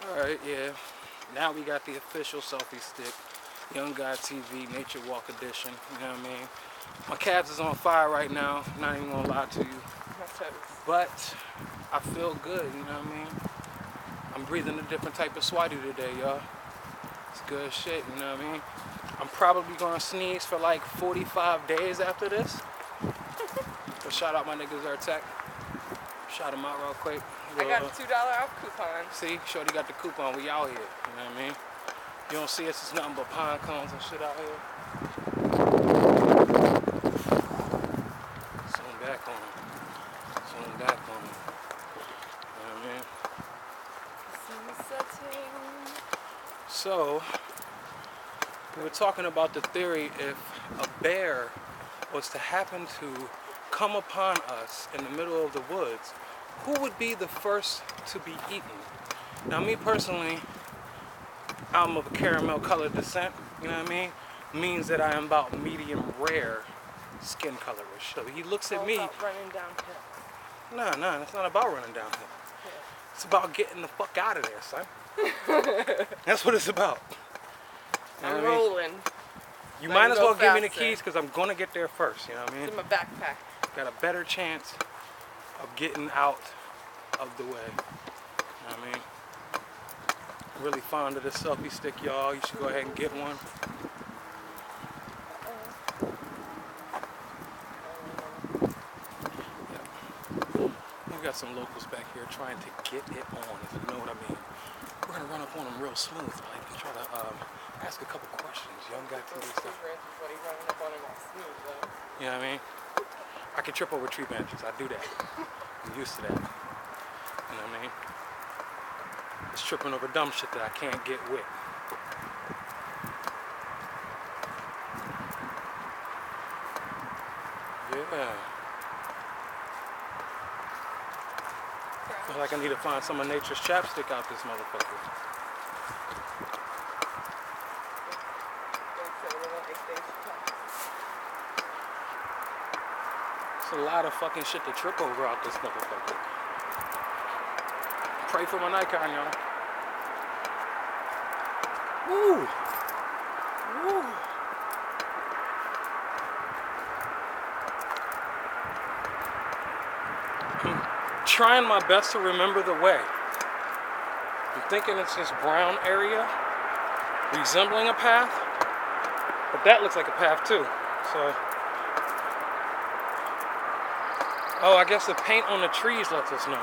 Alright, yeah. Now we got the official selfie stick. Young Guy TV Nature Walk Edition. You know what I mean? My calves is on fire right now. Not even gonna lie to you. But I feel good, you know what I mean? I'm breathing a different type of swati today, y'all. It's good shit, you know what I mean? I'm probably gonna sneeze for like 45 days after this. But shout out my niggas Tech. Shout them out real quick. I got a $2 off coupon. See, Shorty got the coupon. We out here, you know what I mean? You don't see us, it's nothing but pine cones and shit out here. Zoom back on them. Zoom back on them. You know what I mean? So, we were talking about the theory if a bear was to happen to come upon us in the middle of the woods, who would be the first to be eaten? Now, me personally, I'm of a caramel colored descent, you know what I mean? Means that I am about medium rare skin colorish. So he looks at me. About running downhill. Nah, it's not about running downhill. Yeah. It's about getting the fuck out of there, son. That's what it's about. You know I'm what I mean? rolling. You So might as well give me the faster. keys because I'm gonna get there first, you know what I mean? It's in my backpack. Got a better chance of getting out of the way. You know what I mean? Really fond of this selfie stick, y'all. You should go ahead and get one. Yeah. We got some locals back here trying to get it on, if you know what I mean. We're gonna run up on them real smooth, like, and try to ask a couple questions. Young Guy TV stuff. You know what I mean? I can trip over tree branches. I do that. I'm used to that. You know what I mean? It's tripping over dumb shit that I can't get with. Yeah. I feel like I need to find some of nature's chapstick out this motherfucker. It's a lot of fucking shit to trip over out this motherfucker. Pray for my Nikon, y'all. Woo! Woo! I'm trying my best to remember the way. I'm thinking it's this brown area resembling a path, but that looks like a path too. So, oh, I guess the paint on the trees lets us know.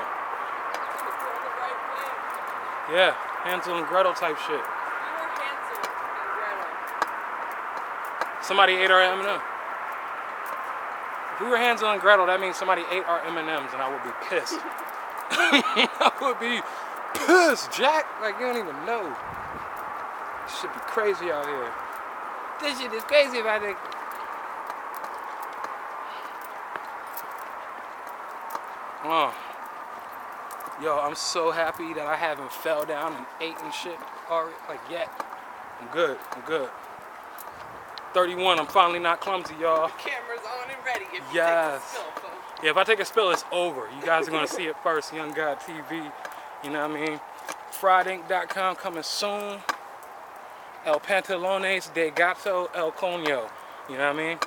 Yeah, Hansel and Gretel type shit. You were Hansel and Gretel. Somebody ate our M&M. If we were Hansel and Gretel, that means somebody ate our M&Ms, and I would be pissed. I would be pissed, Jack. Like, you don't even know. This shit be crazy out here. This shit is crazy about it. Oh. Yo, I'm so happy that I haven't fell down and ate and shit already, like yet. I'm good, I'm good. 31, I'm finally not clumsy, y'all. The camera's on and ready if you Yes. take a spill, folks. Yeah, if I take a spill, it's over. You guys are gonna see it first, Young Guy TV. You know what I mean? FryedInk.com coming soon. El Pantalones de Gato El Coño. You know what I mean?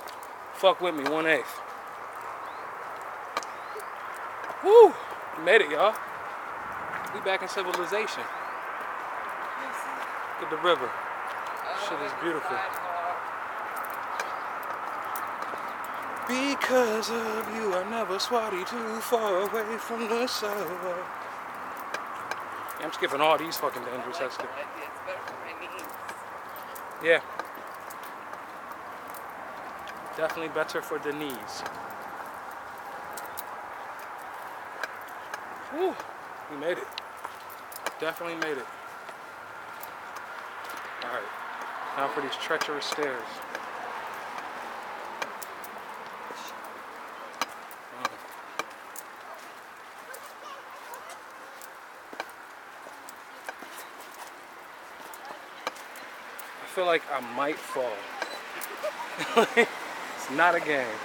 Fuck with me, 1/8. Woo! We made it, y'all. We back in civilization. Look at the river. Shit is beautiful. Because of you, I never swatty too far away from the shore. Yeah, I'm skipping all these fucking dangerous It's exits. better for my knees. Yeah. Definitely better for the knees. Woo! We made it. Definitely made it. Alright. Now for these treacherous stairs. I feel like I might fall. It's not a game.